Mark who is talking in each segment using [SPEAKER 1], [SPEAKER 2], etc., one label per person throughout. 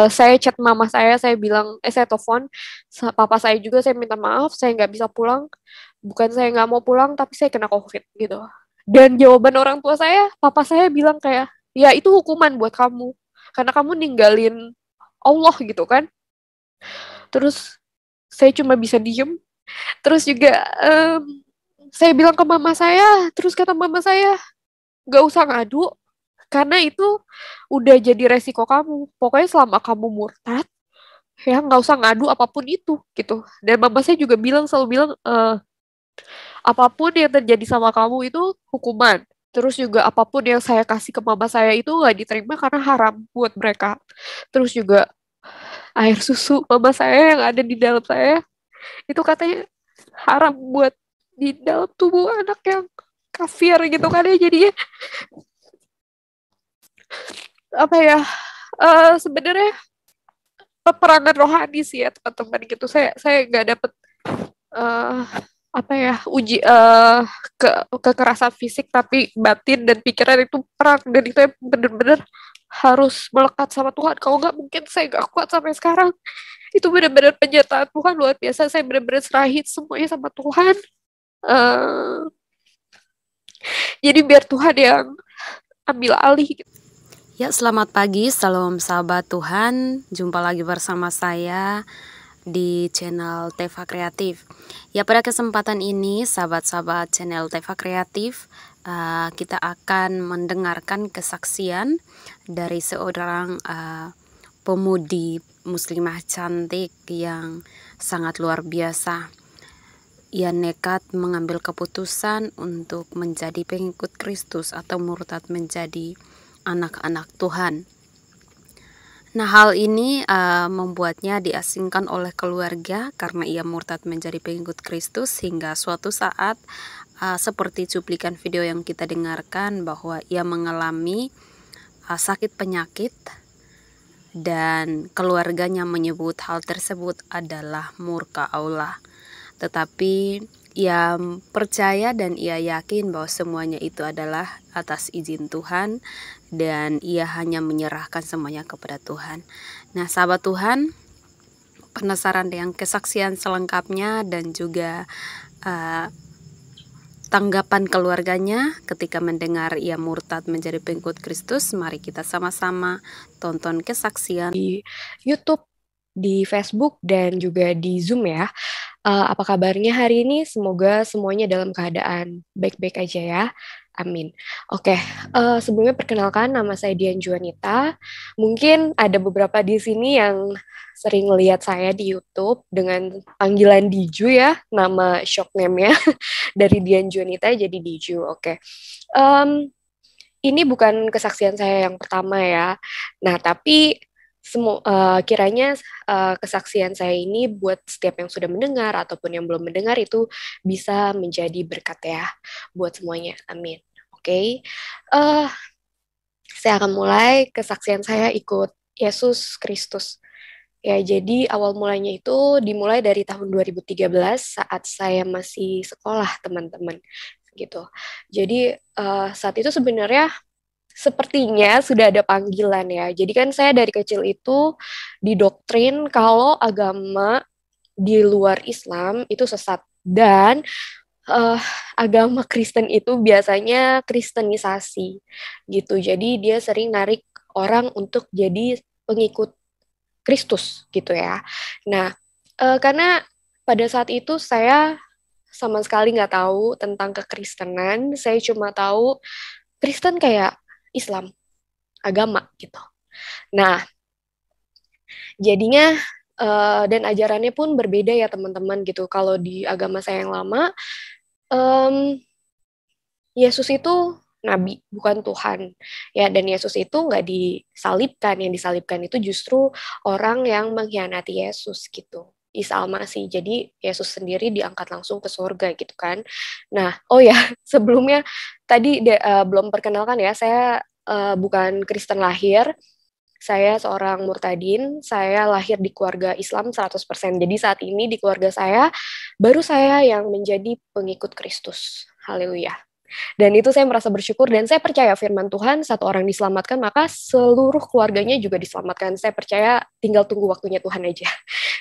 [SPEAKER 1] Saya chat mama saya bilang, saya telepon papa saya juga, saya minta maaf, saya nggak bisa pulang. Bukan saya nggak mau pulang, tapi saya kena COVID gitu. Dan jawaban orang tua saya, papa saya bilang kayak, ya itu hukuman buat kamu, karena kamu ninggalin Allah gitu kan. Terus saya cuma bisa diem. Terus juga saya bilang ke mama saya, terus kata mama saya, gak usah ngadu, karena itu udah jadi resiko kamu. Pokoknya selama kamu murtad, ya nggak usah ngadu apapun itu gitu. Dan mama saya juga bilang, selalu bilang, apapun yang terjadi sama kamu itu hukuman. Terus juga apapun yang saya kasih ke mama saya itu nggak diterima karena haram buat mereka. Terus juga air susu mama saya yang ada di dalam saya itu katanya haram buat di dalam tubuh anak yang kafir gitu kan ya. Jadinya apa ya, sebenarnya peperangan rohani sih ya teman-teman gitu. Saya nggak dapet eh apa ya, uji ke kekerasan fisik, tapi batin dan pikiran itu perang, dan itu yang bener-bener harus melekat sama Tuhan. Kalau nggak mungkin saya nggak kuat sampai sekarang. Itu bener-bener penyertaan Tuhan luar biasa. Saya bener-bener serahin semuanya sama Tuhan. eh jadi biar Tuhan yang ambil alih gitu.
[SPEAKER 2] Ya, selamat pagi, salam sahabat Tuhan. Jumpa lagi bersama saya di channel Teva Kreatif. Ya, pada kesempatan ini, sahabat-sahabat channel Teva Kreatif, kita akan mendengarkan kesaksian dari seorang pemudi muslimah cantik yang sangat luar biasa. Ia nekat mengambil keputusan untuk menjadi pengikut Kristus atau murtad menjadi anak-anak Tuhan. Nah, hal ini membuatnya diasingkan oleh keluarga karena ia murtad menjadi pengikut Kristus, hingga suatu saat seperti cuplikan video yang kita dengarkan bahwa ia mengalami sakit penyakit dan keluarganya menyebut hal tersebut adalah murka Allah. Tetapi ia percaya dan ia yakin bahwa semuanya itu adalah atas izin Tuhan, dan ia hanya menyerahkan semuanya kepada Tuhan. Nah, sahabat Tuhan, penasaran dengan kesaksian selengkapnya dan juga tanggapan keluarganya ketika mendengar ia murtad menjadi pengikut Kristus? Mari kita sama-sama tonton kesaksian
[SPEAKER 1] Di YouTube, di Facebook, dan juga di Zoom ya. Apa kabarnya hari ini? Semoga semuanya dalam keadaan baik-baik aja ya. Amin. Oke, sebelumnya perkenalkan, nama saya Dian Juanita. Mungkin ada beberapa di sini yang sering lihat saya di YouTube dengan panggilan Diju ya, nama short name-nya dari Dian Juanita jadi Diju. Oke. Em, ini bukan kesaksian saya yang pertama ya. Nah, tapi kiranya kesaksian saya ini buat setiap yang sudah mendengar ataupun yang belum mendengar itu bisa menjadi berkat ya buat semuanya. Amin. Oke. Eh, saya akan mulai kesaksian saya ikut Yesus Kristus. Ya, jadi awal mulanya itu dimulai dari tahun 2013 saat saya masih sekolah, teman-teman. Gitu. Jadi saat itu sebenarnya sepertinya sudah ada panggilan ya. Jadi kan saya dari kecil itu didoktrin kalau agama di luar Islam itu sesat, dan eh, agama Kristen itu biasanya kristenisasi gitu. Jadi dia sering narik orang untuk jadi pengikut Kristus gitu ya. Nah, karena pada saat itu saya sama sekali nggak tahu tentang kekristenan, saya cuma tahu Kristen kayak Islam, agama gitu. Nah, jadinya dan ajarannya pun berbeda ya teman-teman gitu. Kalau di agama saya yang lama, em, Yesus itu nabi, bukan Tuhan. Ya, dan Yesus itu nggak disalibkan. Yang disalibkan itu justru orang yang mengkhianati Yesus gitu. Isa Al-Masih. Jadi Yesus sendiri diangkat langsung ke surga gitu kan. Nah, oh ya, sebelumnya tadi belum perkenalkan ya, saya bukan Kristen lahir. Saya seorang murtadin, saya lahir di keluarga Islam 100%. Jadi saat ini di keluarga saya, baru saya yang menjadi pengikut Kristus. Haleluya. Dan itu saya merasa bersyukur dan saya percaya firman Tuhan, satu orang diselamatkan maka seluruh keluarganya juga diselamatkan. Saya percaya tinggal tunggu waktunya Tuhan aja.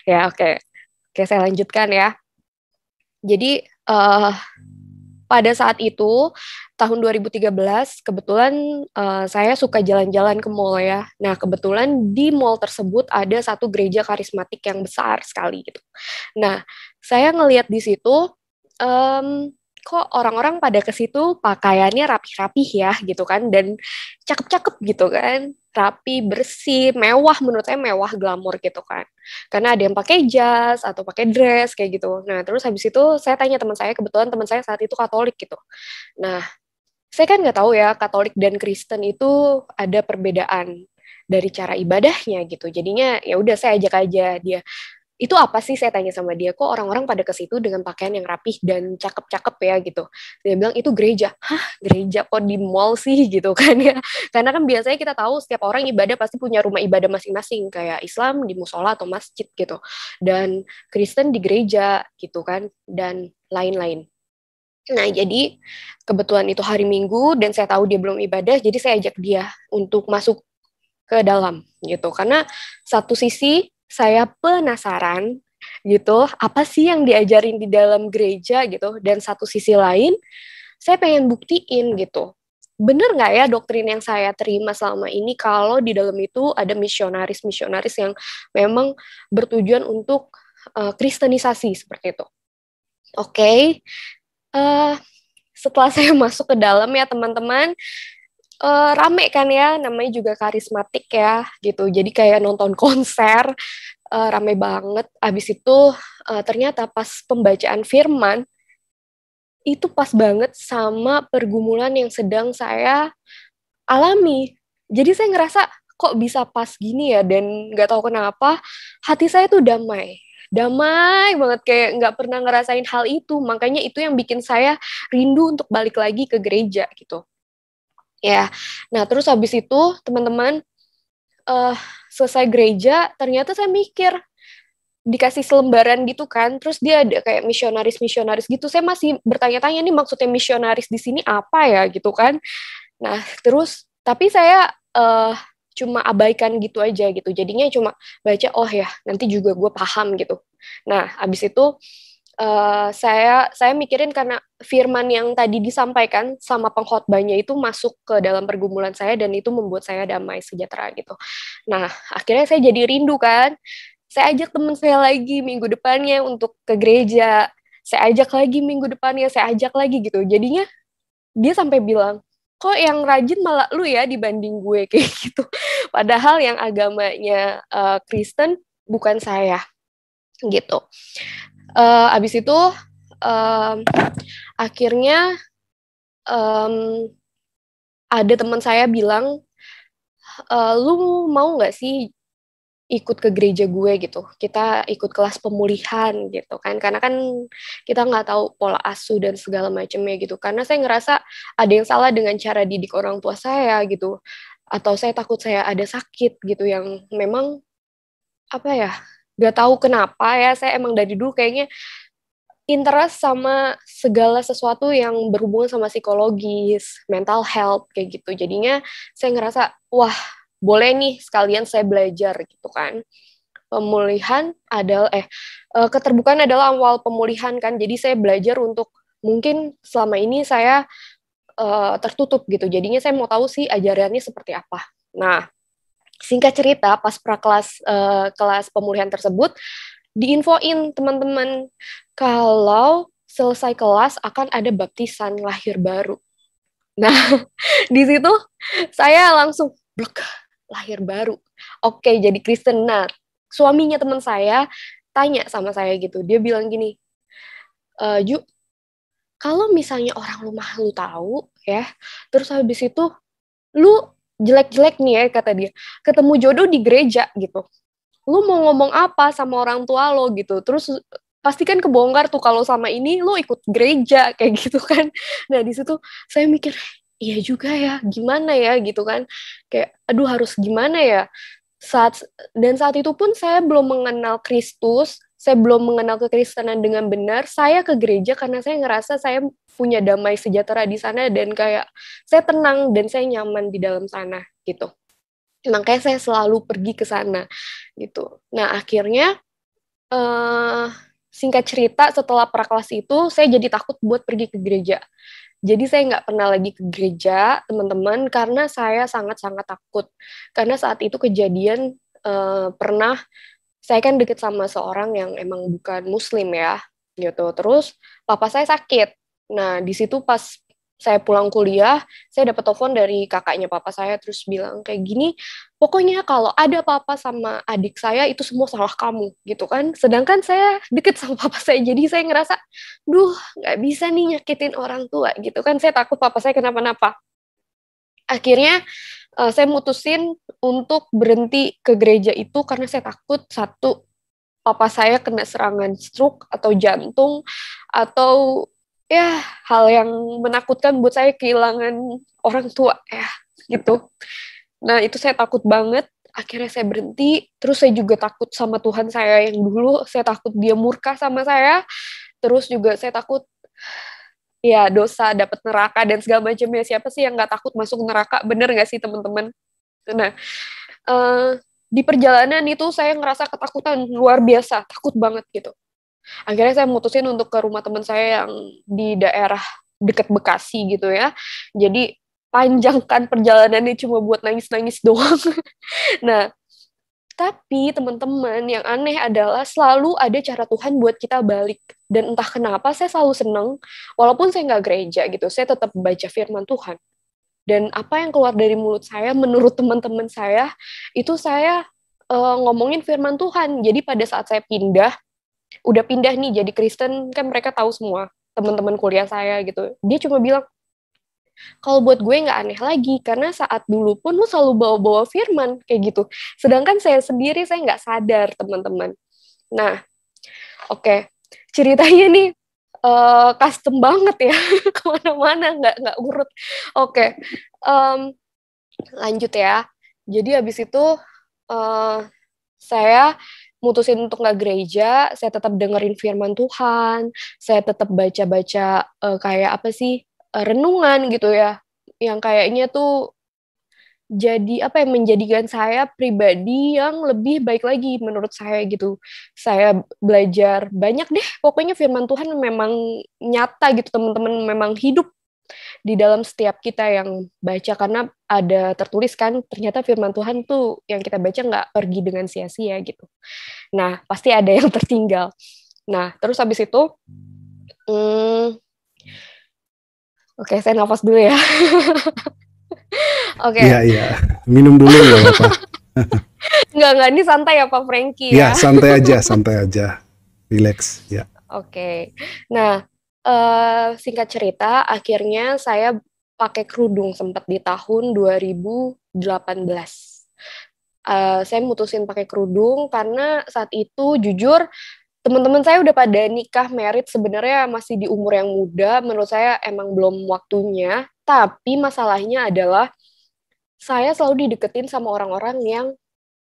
[SPEAKER 1] Ya, oke. Oke, saya lanjutkan ya. Jadi pada saat itu tahun 2013 kebetulan saya suka jalan-jalan ke mall ya. Nah, kebetulan di mall tersebut ada satu gereja karismatik yang besar sekali gitu. Nah, saya ngelihat di situ kok orang-orang pada ke situ pakaiannya rapi-rapi ya gitu kan dan cakep-cakep gitu kan. Rapi, bersih, mewah, menurut saya mewah, glamor gitu kan. Karena ada yang pakai jas atau pakai dress kayak gitu. Nah, terus habis itu saya tanya teman saya, kebetulan teman saya saat itu Katolik gitu. Nah, saya kan nggak tahu ya Katolik dan Kristen itu ada perbedaan dari cara ibadahnya gitu. Jadinya ya udah saya ajak aja dia. Itu apa sih, saya tanya sama dia, kok orang-orang pada ke situ dengan pakaian yang rapih dan cakep-cakep ya gitu. Dia bilang itu gereja. Hah, gereja kok di mall sih gitu kan ya. Karena kan biasanya kita tahu setiap orang ibadah pasti punya rumah ibadah masing-masing, kayak Islam di musola atau masjid gitu. Dan Kristen di gereja gitu kan dan lain-lain. Nah, jadi kebetulan itu hari Minggu dan saya tahu dia belum ibadah, jadi saya ajak dia untuk masuk ke dalam gitu. Karena satu sisi saya penasaran gitu, apa sih yang diajarin di dalam gereja gitu, dan satu sisi lain saya pengen buktiin gitu. Bener nggak ya doktrin yang saya terima selama ini kalau di dalam itu ada misionaris-misionaris yang memang bertujuan untuk kristenisasi seperti itu. Oke. Uh, Setelah saya masuk ke dalam ya teman-teman, rame kan ya, namanya juga karismatik ya gitu. Jadi kayak nonton konser, rame banget. Abis itu ternyata pas pembacaan firman, itu pas banget sama pergumulan yang sedang saya alami. Jadi saya ngerasa kok bisa pas gini ya, dan nggak tahu kenapa hati saya tuh damai. Damai banget, kayak nggak pernah ngerasain hal itu. Makanya itu yang bikin saya rindu untuk balik lagi ke gereja gitu. Ya, nah terus habis itu teman-teman uh, selesai gereja, ternyata saya mikir dikasih selembaran gitu kan, terus dia ada kayak misionaris-misionaris gitu. Saya masih bertanya-tanya nih maksudnya misionaris di sini apa ya gitu kan. Nah terus tapi saya cuma abaikan gitu aja gitu. Jadinya cuma baca oh ya nanti juga gue paham gitu. Nah habis itu saya mikirin karena firman yang tadi disampaikan sama pengkhotbahnya itu masuk ke dalam pergumulan saya dan itu membuat saya damai sejahtera gitu. Nah, akhirnya saya jadi rindu kan. Saya ajak teman saya lagi minggu depannya untuk ke gereja. Saya ajak lagi minggu depannya, saya ajak lagi gitu. Jadinya dia sampai bilang, kok yang rajin malah lu ya dibanding gue kayak gitu. Padahal yang agamanya Kristen bukan saya gitu. Abis itu um, akhirnya um, ada teman saya bilang, lu mau nggak sih ikut ke gereja gue gitu, kita ikut kelas pemulihan gitu kan, karena kan kita nggak tahu pola asuh dan segala macamnya gitu, karena saya ngerasa ada yang salah dengan cara didik orang tua saya gitu, atau saya takut saya ada sakit gitu yang memang apa ya, nggak tahu kenapa ya, saya emang dari dulu kayaknya interest sama segala sesuatu yang berhubungan sama psikologis, mental health kayak gitu. Jadinya saya ngerasa, wah, boleh nih sekalian saya belajar gitu kan. Pemulihan adalah keterbukaan adalah awal pemulihan kan. Jadi saya belajar untuk mungkin selama ini saya tertutup gitu. Jadinya saya mau tahu sih ajarannya seperti apa. Nah, singkat cerita pas prakelas kelas pemulihan tersebut diinfoin teman-teman kalau selesai kelas akan ada baptisan lahir baru. Nah, di situ saya langsung blek, lahir baru. Oke, jadi Kristen. Nah, suaminya teman saya tanya sama saya gitu. Dia bilang gini, Ju, kalau misalnya orang rumah lu tahu ya, terus habis itu lu jelek-jelek nih ya kata dia, ketemu jodoh di gereja gitu. Lu mau ngomong apa sama orang tua lo gitu, terus pasti kan kebongkar tuh kalau sama ini lo ikut gereja kayak gitu kan. Nah di situ saya mikir iya juga ya, gimana ya gitu kan, kayak aduh harus gimana ya, saat dan saat itu pun saya belum mengenal Kristus, saya belum mengenal kekristenan dengan benar, saya ke gereja karena saya ngerasa saya punya damai sejahtera di sana dan kayak saya tenang dan saya nyaman di dalam sana gitu. Makanya saya selalu pergi ke sana gitu. Nah, akhirnya eh singkat cerita setelah prakelas itu saya jadi takut buat pergi ke gereja. Jadi saya nggak pernah lagi ke gereja, teman-teman, karena saya sangat-sangat takut. Karena saat itu kejadian pernah saya kan deket sama seorang yang emang bukan muslim ya, gitu. Terus papa saya sakit. Nah, di situ pas saya pulang kuliah, saya dapat telepon dari kakaknya papa saya terus bilang kayak gini, pokoknya kalau ada apa-apa sama adik saya itu semua salah kamu, gitu kan. Sedangkan saya deket sama papa saya, jadi saya ngerasa, duh, nggak bisa nih nyakitin orang tua, gitu kan. Saya takut papa saya kenapa-napa. Akhirnya saya mutusin untuk berhenti ke gereja itu karena saya takut satu papa saya kena serangan stroke atau jantung atau ya hal yang menakutkan buat saya kehilangan orang tua ya gitu. Nah, itu saya takut banget. Akhirnya saya berhenti. Terus saya juga takut sama Tuhan saya yang dulu. Saya takut dia murka sama saya. Terus juga saya takut ya dosa dapat neraka dan segala macamnya. Siapa sih yang nggak takut masuk neraka? Bener nggak sih teman-teman? Nah, eh, di perjalanan itu saya ngerasa ketakutan luar biasa, takut banget gitu. Akhirnya saya mutusin untuk ke rumah teman saya yang di daerah deket Bekasi gitu ya. Jadi panjangkan perjalanannya cuma buat nangis-nangis doang. Nah, tapi teman-teman yang aneh adalah selalu ada cara Tuhan buat kita balik. Dan entah kenapa saya selalu seneng, walaupun saya nggak gereja gitu, saya tetap baca firman Tuhan. Dan apa yang keluar dari mulut saya, menurut teman-teman saya, itu saya ngomongin firman Tuhan. Jadi pada saat saya pindah, udah pindah nih jadi Kristen, kan mereka tahu semua, teman-teman kuliah saya gitu. Dia cuma bilang, kalau buat gue nggak aneh lagi, karena saat dulu pun lu selalu bawa-bawa firman, kayak gitu. Sedangkan saya sendiri, saya nggak sadar, teman-teman. Nah, oke. Ceritanya nih, custom banget ya, kemana-mana, nggak urut. Oke, um, lanjut ya. Jadi habis itu, uh, saya mutusin untuk nggak gereja, saya tetap dengerin firman Tuhan, saya tetap baca-baca kayak apa sih, renungan gitu ya, yang kayaknya tuh jadi apa yang menjadikan saya pribadi yang lebih baik lagi menurut saya gitu. Saya belajar banyak deh, pokoknya firman Tuhan memang nyata gitu teman-teman, memang hidup di dalam setiap kita yang baca karena ada tertulis kan ternyata firman Tuhan tuh yang kita baca nggak pergi dengan sia-sia gitu. Nah, pasti ada yang tertinggal. Nah, terus habis itu, oke, saya nafas dulu ya. Oke.
[SPEAKER 3] Iya, iya. Minum dulu nggak apa-apa.
[SPEAKER 1] Nggak, ini santai ya Pak Franky
[SPEAKER 3] Ya,
[SPEAKER 1] ya.
[SPEAKER 3] santai aja. Relax, ya.
[SPEAKER 1] Oke. Nah, singkat cerita, akhirnya saya pakai kerudung sempat di tahun 2018. Saya mutusin pakai kerudung karena saat itu jujur teman-teman saya udah pada nikah merit sebenarnya masih di umur yang muda, menurut saya emang belum waktunya, tapi masalahnya adalah saya selalu dideketin sama orang-orang yang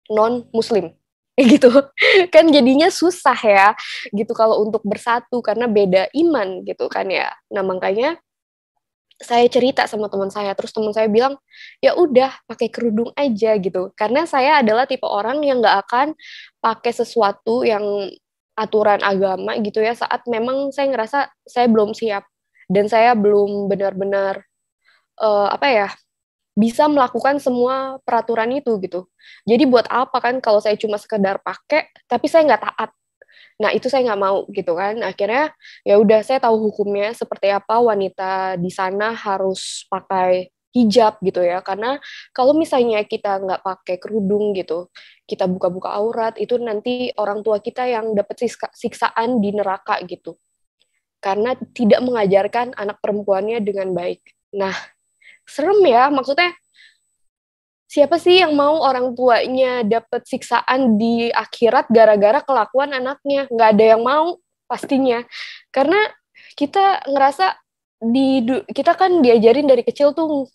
[SPEAKER 1] non muslim gitu kan jadinya susah ya gitu kalau untuk bersatu karena beda iman gitu kan ya. Nah, makanya saya cerita sama teman saya, terus teman saya bilang, ya udah pakai kerudung aja gitu. Karena saya adalah tipe orang yang nggak akan pakai sesuatu yang aturan agama gitu ya saat memang saya ngerasa saya belum siap dan saya belum benar-benar apa ya bisa melakukan semua peraturan itu gitu. Jadi buat apa kan kalau saya cuma sekedar pakai tapi saya nggak taat. Nah, itu saya nggak mau gitu kan. Akhirnya ya udah saya tahu hukumnya seperti apa wanita di sana harus pakai hijab gitu ya. Karena kalau misalnya kita nggak pakai kerudung gitu, kita buka-buka aurat, itu nanti orang tua kita yang dapat siksaan di neraka gitu. Karena tidak mengajarkan anak perempuannya dengan baik. Nah, serem ya, maksudnya siapa sih yang mau orang tuanya dapat siksaan di akhirat gara-gara kelakuan anaknya? Nggak ada yang mau pastinya. Karena kita ngerasa kita kan diajarin dari kecil tuh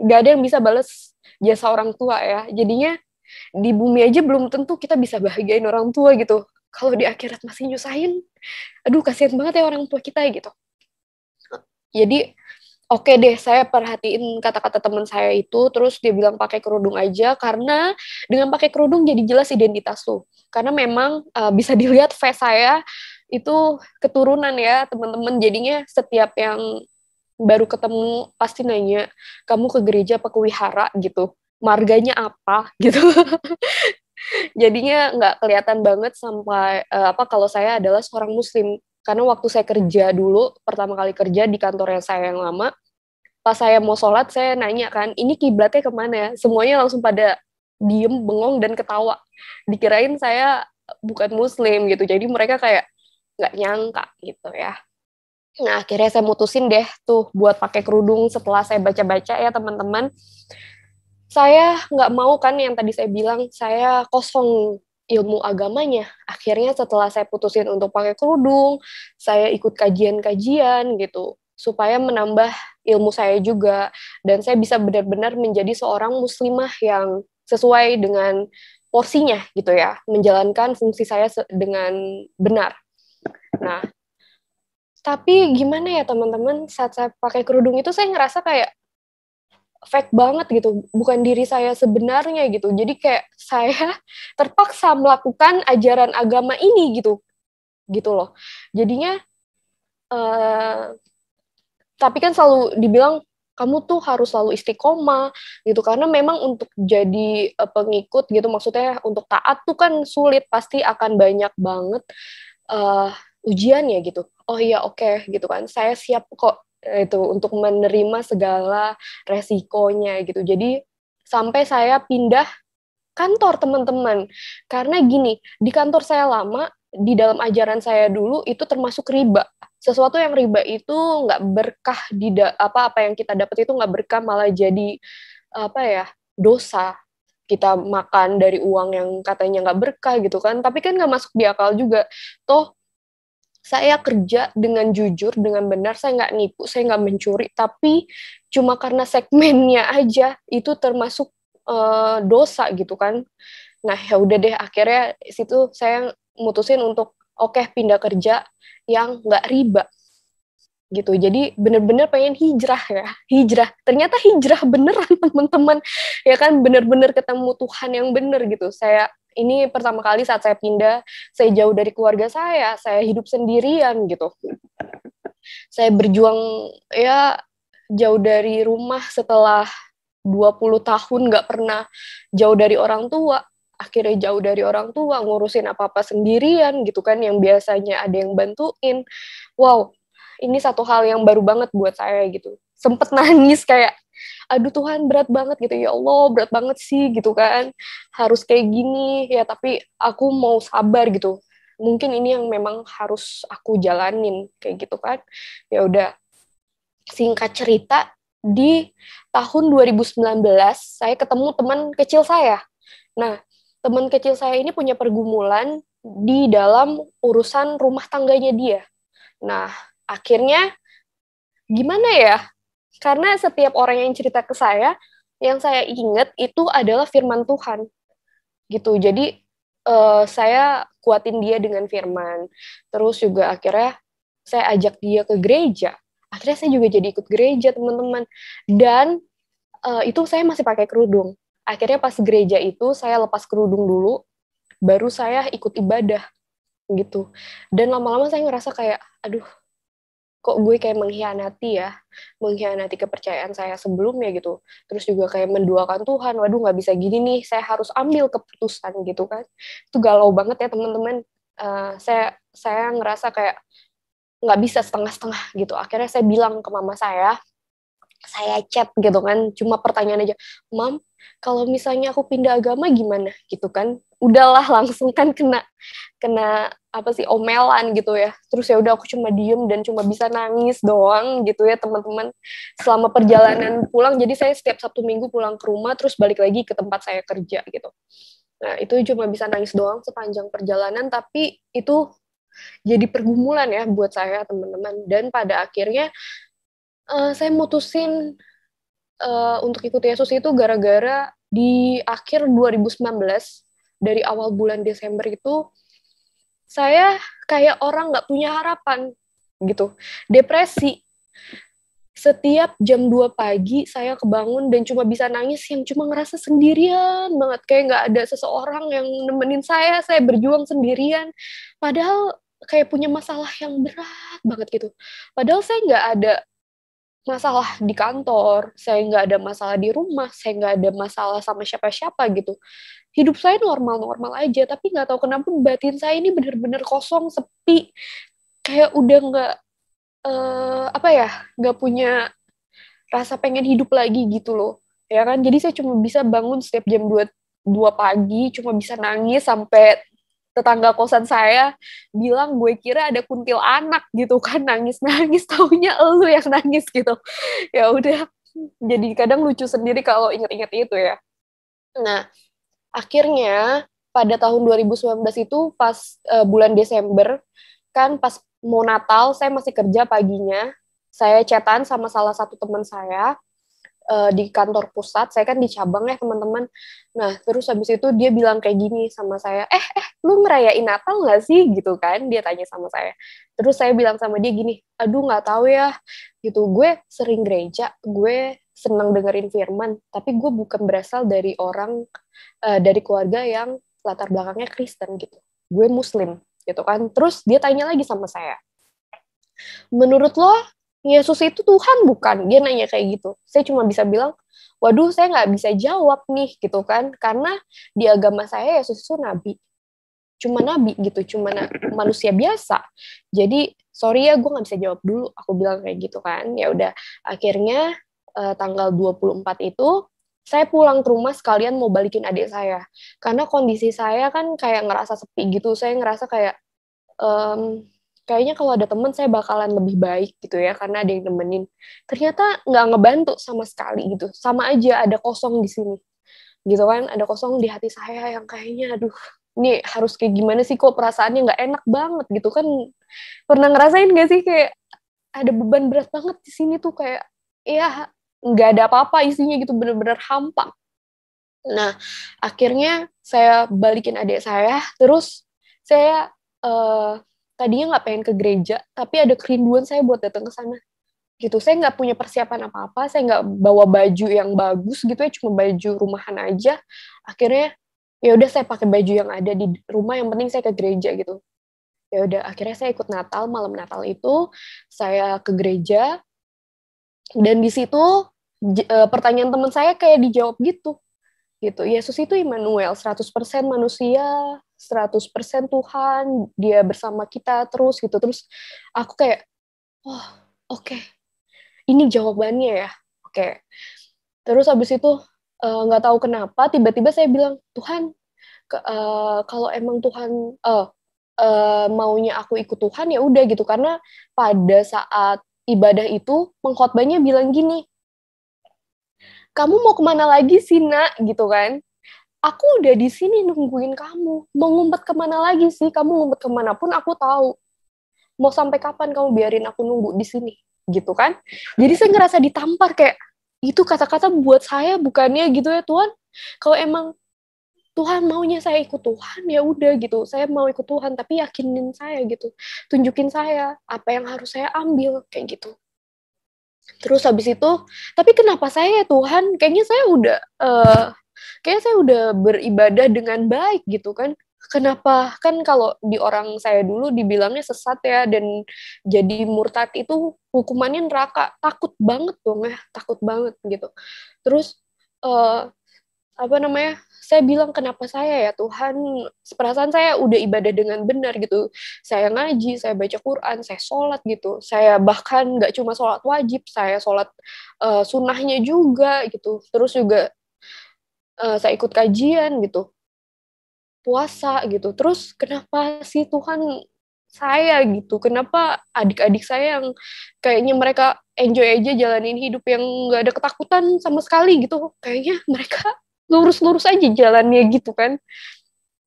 [SPEAKER 1] nggak ada yang bisa balas jasa orang tua ya. Jadinya di bumi aja belum tentu kita bisa bahagiain orang tua gitu. kalau di akhirat masih nyusahin, aduh kasihan banget ya orang tua kita gitu. Jadi oke deh, saya perhatiin kata-kata teman saya itu, terus dia bilang pakai kerudung aja, karena dengan pakai kerudung jadi jelas identitas lu. Karena memang bisa dilihat face saya itu keturunan ya, teman-teman. Jadinya setiap yang baru ketemu pasti nanya, kamu ke gereja apa ke wihara gitu, marganya apa gitu. Jadinya nggak kelihatan banget sampai apa kalau saya adalah seorang muslim. Karena waktu saya kerja dulu, pertama kali kerja di kantor yang saya yang lama, pas saya mau sholat, saya nanya kan, ini kiblatnya kemana ya? Semuanya langsung pada diem, bengong, dan ketawa. Dikirain saya bukan muslim gitu, jadi mereka kayak nggak nyangka gitu ya. Nah, akhirnya saya mutusin deh tuh buat pakai kerudung setelah saya baca-baca ya teman-teman. Saya nggak mau kan yang tadi saya bilang, saya kosong ilmu agamanya. Akhirnya setelah saya putusin untuk pakai kerudung, saya ikut kajian-kajian gitu, supaya menambah ilmu saya juga. Dan saya bisa benar-benar menjadi seorang muslimah yang sesuai dengan porsinya gitu ya, menjalankan fungsi saya dengan benar. Nah, tapi gimana ya teman-teman, saat saya pakai kerudung itu saya ngerasa kayak fake banget gitu, bukan diri saya sebenarnya gitu. Jadi kayak saya terpaksa melakukan ajaran agama ini gitu, gitu loh. Jadinya, uh, tapi kan selalu dibilang kamu tuh harus selalu istiqomah gitu, karena memang untuk jadi pengikut gitu, maksudnya untuk taat tuh kan sulit, pasti akan banyak banget uh, ujiannya gitu. Oh iya oke gitu kan, saya siap kok itu untuk menerima segala resikonya gitu. Jadi sampai saya pindah kantor teman-teman, karena gini, di kantor saya lama, di dalam ajaran saya dulu itu termasuk riba. Sesuatu yang riba itu nggak berkah, apa yang kita dapat itu nggak berkah, malah jadi apa ya, dosa. Kita makan dari uang yang katanya nggak berkah gitu kan, tapi kan nggak masuk di akal juga. Toh saya kerja dengan jujur, dengan benar, saya nggak nipu, saya nggak mencuri, tapi cuma karena segmennya aja itu termasuk dosa gitu kan. Nah ya udah deh, akhirnya situ saya mutusin untuk oke, pindah kerja yang nggak riba gitu. Jadi bener-bener pengen hijrah ya, hijrah. Ternyata hijrah beneran teman-teman, ya kan, bener-bener ketemu Tuhan yang bener gitu. Ini pertama kali saat saya pindah, saya jauh dari keluarga saya hidup sendirian gitu. Saya berjuang ya jauh dari rumah setelah 20 tahun nggak pernah jauh dari orang tua. Akhirnya jauh dari orang tua, ngurusin apa-apa sendirian gitu kan, yang biasanya ada yang bantuin. Wow, ini satu hal yang baru banget buat saya gitu. Sempet nangis kayak, aduh Tuhan berat banget gitu, ya Allah berat banget sih gitu kan. Harus kayak gini, ya tapi aku mau sabar gitu. Mungkin ini yang memang harus aku jalanin kayak gitu kan. Ya udah, singkat cerita, di tahun 2019 saya ketemu teman kecil saya. Nah, teman kecil saya ini punya pergumulan di dalam urusan rumah tangganya dia. Nah, akhirnya gimana ya? Karena setiap orang yang cerita ke saya, yang saya ingat itu adalah firman Tuhan gitu. Jadi saya kuatin dia dengan firman. Terus juga akhirnya saya ajak dia ke gereja. Akhirnya saya juga jadi ikut gereja, teman-teman. Dan itu saya masih pakai kerudung. Akhirnya pas gereja itu saya lepas kerudung dulu, baru saya ikut ibadah gitu. Dan lama-lama saya ngerasa kayak, aduh, kok gue kayak mengkhianati kepercayaan saya sebelumnya gitu. Terus juga kayak menduakan Tuhan, waduh nggak bisa gini nih, saya harus ambil keputusan gitu kan. Itu galau banget ya teman-teman. Saya ngerasa kayak nggak bisa setengah-setengah gitu. Akhirnya saya bilang ke mama saya chat gitu kan, cuma pertanyaan aja, Mam, kalau misalnya aku pindah agama gimana gitu kan. Udahlah, langsung kan kena kena apa sih, omelan gitu ya. Terus ya udah, aku cuma diem dan cuma bisa nangis doang gitu ya teman-teman selama perjalanan pulang. Jadi saya setiap Sabtu Minggu pulang ke rumah terus balik lagi ke tempat saya kerja gitu. Nah itu cuma bisa nangis doang sepanjang perjalanan, tapi itu jadi pergumulan ya buat saya teman-teman. Dan pada akhirnya saya mutusin untuk ikut Yesus itu gara-gara di akhir 2019, dari awal bulan Desember itu saya kayak orang nggak punya harapan gitu, depresi. Setiap jam 2 pagi saya kebangun dan cuma bisa nangis, yang cuma ngerasa sendirian banget, kayak nggak ada seseorang yang nemenin saya berjuang sendirian, padahal kayak punya masalah yang berat banget gitu. Padahal saya nggak ada masalah di kantor, saya nggak ada masalah di rumah, saya nggak ada masalah sama siapa-siapa gitu. Hidup saya normal-normal aja, tapi nggak tahu kenapa batin saya ini bener-bener kosong, sepi, kayak udah nggak apa ya, nggak punya rasa pengen hidup lagi gitu loh, ya kan. Jadi saya cuma bisa bangun setiap jam 2 pagi, cuma bisa nangis sampai tetangga kosan saya bilang gue kira ada kuntil anak gitu kan, nangis-nangis taunya elu yang nangis gitu. Ya udah, jadi kadang lucu sendiri kalau inget-inget itu ya. Nah, akhirnya pada tahun 2019 itu pas bulan Desember, kan pas mau Natal, saya masih kerja paginya. Saya chatan sama salah satu teman saya di kantor pusat. Saya kan di cabang ya, teman-teman. Nah, terus habis itu dia bilang kayak gini sama saya, lu ngerayain Natal nggak sih? Gitu kan, dia tanya sama saya. Terus saya bilang sama dia gini, aduh nggak tahu ya, gitu. Gue sering gereja, gue senang dengerin firman, tapi gue bukan berasal dari orang, dari keluarga yang latar belakangnya Kristen gitu. Gue Muslim, gitu kan. Terus dia tanya lagi sama saya, menurut lo Yesus itu Tuhan bukan? Dia nanya kayak gitu. Saya cuma bisa bilang, waduh saya nggak bisa jawab nih gitu kan, karena di agama saya Yesus itu nabi, cuma nabi gitu, cuma manusia biasa. Jadi sorry ya, gue nggak bisa jawab dulu, aku bilang kayak gitu kan. Ya udah, akhirnya tanggal 24 itu saya pulang ke rumah sekalian mau balikin adik saya, karena kondisi saya kan kayak ngerasa sepi gitu. Saya ngerasa kayak kayaknya kalau ada temen saya bakalan lebih baik gitu ya, karena ada yang nemenin. Ternyata nggak ngebantu sama sekali gitu, sama aja ada kosong di sini gitu kan, ada kosong di hati saya yang kayaknya aduh, ini harus kayak gimana sih, kok perasaannya nggak enak banget gitu kan. Pernah ngerasain nggak sih kayak ada beban berat banget di sini tuh, kayak ya nggak ada apa-apa isinya gitu, bener-bener hampa. Nah, akhirnya saya balikin adik saya, terus saya tadinya nggak pengen ke gereja, tapi ada kerinduan saya buat datang ke sana. Gitu, saya nggak punya persiapan apa-apa, saya nggak bawa baju yang bagus gitu ya, cuma baju rumahan aja. Akhirnya, ya udah saya pakai baju yang ada di rumah, yang penting saya ke gereja gitu. Ya udah, akhirnya saya ikut Natal, malam Natal itu saya ke gereja, dan di situ pertanyaan teman saya kayak dijawab gitu. Yesus itu Immanuel, 100% manusia, 100% Tuhan, dia bersama kita terus gitu. Terus aku kayak, oh oke, ini jawabannya ya. Oke. Terus habis itu nggak tahu kenapa tiba-tiba saya bilang, Tuhan, kalau emang Tuhan maunya aku ikut Tuhan ya udah gitu. Karena pada saat ibadah itu pengkhotbahnya bilang gini, kamu mau kemana lagi sih nak, gitu kan? Aku udah di sini nungguin kamu. Mau ngumpet kemana lagi sih? Kamu ngumpet kemana pun aku tahu. Mau sampai kapan kamu biarin aku nunggu di sini? Gitu kan? Jadi saya ngerasa ditampar, kayak itu kata-kata buat saya bukannya gitu ya Tuhan. Kalau emang Tuhan maunya saya ikut Tuhan ya udah gitu. Saya mau ikut Tuhan, tapi yakinin saya gitu. Tunjukin saya apa yang harus saya ambil kayak gitu. Terus habis itu, tapi kenapa saya ya Tuhan? Kayaknya saya udah beribadah dengan baik gitu kan. Kenapa kan kalau di orang saya dulu dibilangnya sesat ya, dan jadi murtad itu hukumannya neraka. Takut banget dong ya, takut banget gitu. Terus apa namanya, saya bilang kenapa saya ya Tuhan, perasaan saya udah ibadah dengan benar gitu, saya ngaji, saya baca Quran, saya sholat gitu, saya bahkan nggak cuma sholat wajib, saya sholat sunnahnya juga gitu, terus juga saya ikut kajian gitu, puasa gitu. Terus kenapa sih Tuhan saya gitu, kenapa adik-adik saya yang kayaknya mereka enjoy aja jalanin hidup yang nggak ada ketakutan sama sekali gitu, kayaknya mereka lurus-lurus aja jalannya gitu kan.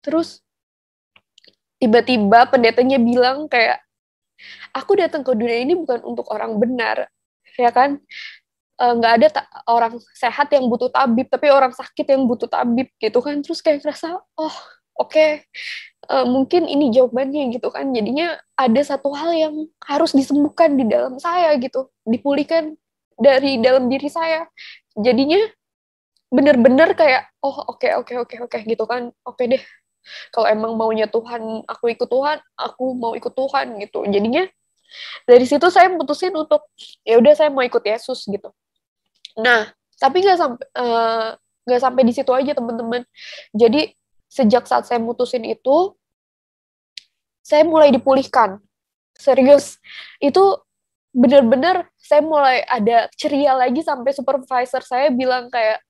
[SPEAKER 1] Terus tiba-tiba pendetanya bilang kayak, aku datang ke dunia ini bukan untuk orang benar, ya kan. Nggak ada orang sehat yang butuh tabib, tapi orang sakit yang butuh tabib gitu kan. Terus kayak ngerasa, oh oke, mungkin ini jawabannya gitu kan. Jadinya ada satu hal yang harus disembuhkan di dalam saya gitu, dipulihkan dari dalam diri saya. Jadinya bener-bener kayak oh oke oke oke oke gitu kan, oke deh, kalau emang maunya Tuhan aku ikut Tuhan, aku mau ikut Tuhan gitu. Jadinya dari situ saya putusin untuk ya udah saya mau ikut Yesus gitu. Nah tapi nggak sampai di situ aja teman-teman. Jadi sejak saat saya mutusin itu, saya mulai dipulihkan. Serius, itu bener-bener saya mulai ada ceria lagi sampai supervisor saya bilang kayak,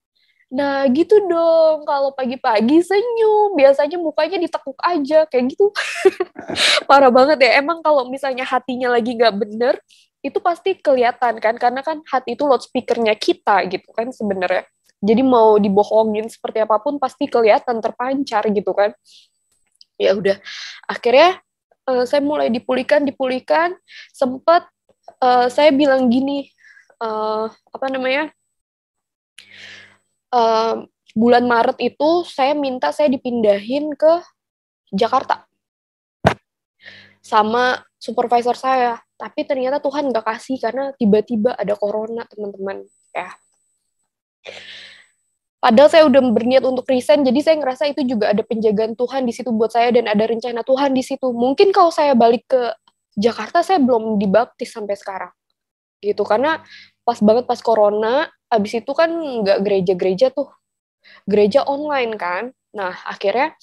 [SPEAKER 1] nah gitu dong, kalau pagi-pagi senyum, biasanya mukanya ditekuk aja, kayak gitu. Parah banget ya, emang kalau misalnya hatinya lagi nggak bener, itu pasti kelihatan kan, karena kan hati itu loudspeakernya kita gitu kan sebenarnya. Jadi mau dibohongin seperti apapun pasti kelihatan terpancar gitu kan. Ya udah, akhirnya saya mulai dipulihkan, sempat saya bilang gini, apa namanya, bulan Maret itu saya minta saya dipindahin ke Jakarta sama supervisor saya, tapi ternyata Tuhan nggak kasih karena tiba-tiba ada corona teman-teman ya. Padahal saya udah berniat untuk resign, jadi saya ngerasa itu juga ada penjagaan Tuhan di situ buat saya dan ada rencana Tuhan di situ. Mungkin kalau saya balik ke Jakarta, saya belum dibaptis sampai sekarang. Gitu, karena pas banget pas corona, abis itu kan nggak gereja-gereja tuh, gereja online kan. Nah, akhirnya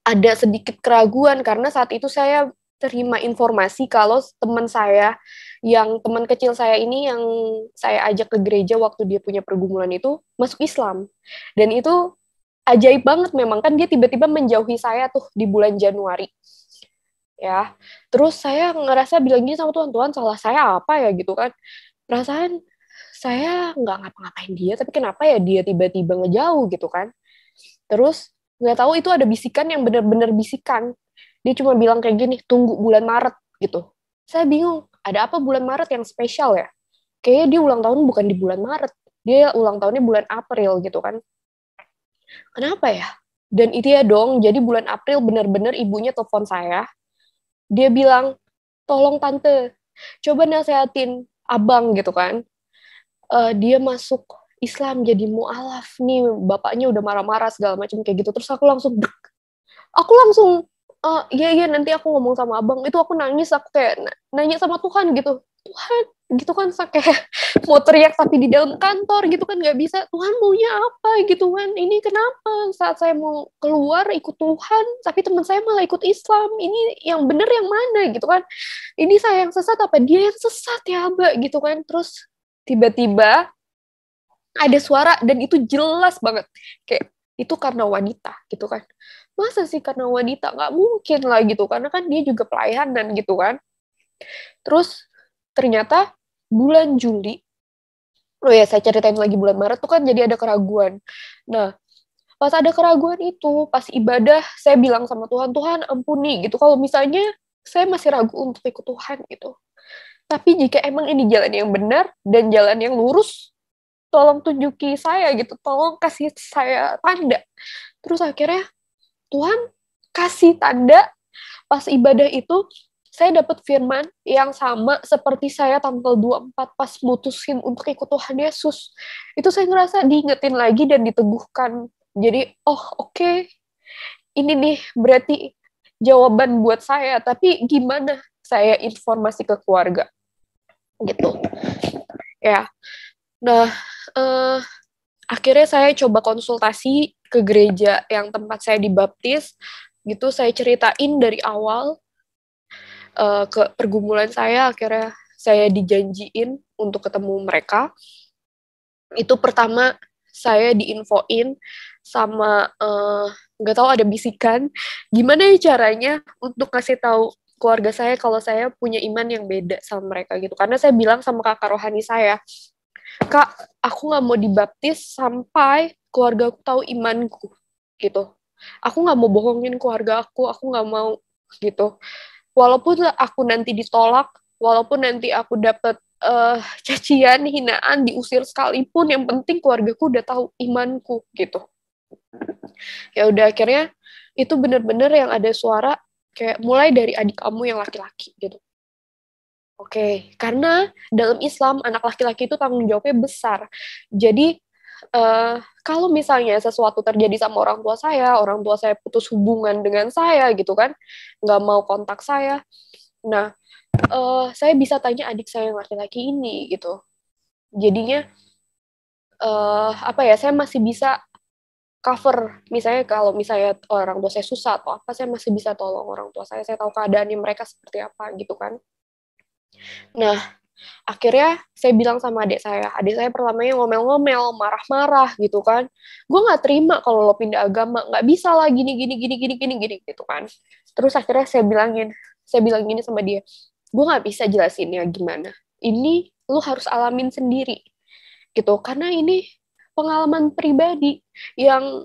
[SPEAKER 1] ada sedikit keraguan karena saat itu saya terima informasi kalau teman saya, yang teman kecil saya ini yang saya ajak ke gereja waktu dia punya pergumulan itu masuk Islam. Dan itu ajaib banget memang, kan dia tiba-tiba menjauhi saya tuh di bulan Januari. Ya. Terus saya ngerasa bilang gini sama Tuhan, Tuhan salah saya apa ya gitu kan. Perasaan saya nggak ngapa-ngapain dia, tapi kenapa ya dia tiba-tiba ngejauh gitu kan. Terus nggak tahu itu ada bisikan yang benar-benar bisikan. Dia cuma bilang kayak gini, tunggu bulan Maret gitu. Saya bingung, ada apa bulan Maret yang spesial ya? Kayaknya dia ulang tahun bukan di bulan Maret, dia ulang tahunnya bulan April gitu kan. Kenapa ya? Dan itu ya dong, jadi bulan April benar-benar ibunya telepon saya. Dia bilang, tolong tante, coba nasehatin abang gitu kan. Dia masuk Islam jadi mualaf nih, bapaknya udah marah-marah segala macam kayak gitu. Terus aku langsung iya iya nanti aku ngomong sama abang. Itu aku nangis, aku kayak nanya sama Tuhan gitu, Tuhan gitu kan, kayak mau teriak tapi di dalam kantor gitu kan nggak bisa. Tuhan maunya apa gitu kan, ini kenapa saat saya mau keluar ikut Tuhan tapi teman saya malah ikut Islam, ini yang bener yang mana gitu kan, ini saya yang sesat apa dia yang sesat ya Abah gitu kan. Terus tiba-tiba ada suara dan itu jelas banget kayak itu karena wanita gitu kan. Masa sih karena wanita, nggak mungkin lah gitu, karena kan dia juga pelayanan gitu kan. Terus ternyata bulan Juli, oh ya saya ceritain lagi, bulan Maret tuh kan jadi ada keraguan. Nah pas ada keraguan itu, pas ibadah saya bilang sama Tuhan, Tuhan ampuni gitu kalau misalnya saya masih ragu untuk ikut Tuhan gitu. Tapi jika emang ini jalan yang benar dan jalan yang lurus, tolong tunjuki saya gitu, tolong kasih saya tanda. Terus akhirnya Tuhan kasih tanda pas ibadah itu, saya dapat firman yang sama seperti saya tanggal 24 pas mutusin untuk ikut Tuhan Yesus. Itu saya ngerasa diingetin lagi dan diteguhkan. Jadi, oh oke, ini nih berarti jawaban buat saya, tapi gimana saya informasi ke keluarga gitu. Ya. Nah, eh, akhirnya saya coba konsultasi ke gereja yang tempat saya dibaptis gitu. Saya ceritain dari awal ke pergumulan saya. Akhirnya saya dijanjiin untuk ketemu mereka. Itu pertama saya diinfoin sama nggak tahu ada bisikan gimana ya caranya untuk kasih tahu keluarga saya kalau saya punya iman yang beda sama mereka gitu. Karena saya bilang sama kakak rohani saya, Kak, aku nggak mau dibaptis sampai keluarga aku tahu imanku, gitu. Aku nggak mau bohongin keluarga aku nggak mau, gitu. Walaupun aku nanti ditolak, walaupun nanti aku dapet cacian, hinaan, diusir sekalipun, yang penting keluargaku udah tahu imanku, gitu. Ya udah akhirnya itu bener-bener yang ada suara kayak mulai dari adik kamu yang laki-laki gitu. Oke, karena dalam Islam anak laki-laki itu tanggung jawabnya besar. Jadi kalau misalnya sesuatu terjadi sama orang tua saya putus hubungan dengan saya gitu kan, nggak mau kontak saya. Nah, saya bisa tanya adik saya yang laki-laki ini gitu. Jadinya apa ya? Saya masih bisa cover. Misalnya kalau misalnya orang tua saya susah atau apa, saya masih bisa tolong orang tua saya. Saya tahu keadaannya mereka seperti apa gitu kan. Nah, akhirnya saya bilang sama adik saya pertamanya ngomel-ngomel, marah-marah gitu kan. Gue nggak terima kalau lo pindah agama, nggak bisa lah gini gini gini gini gini gini gitu kan. Terus akhirnya saya bilang gini sama dia, gue nggak bisa jelasinnya gimana. Ini lo harus alamin sendiri gitu, karena ini pengalaman pribadi yang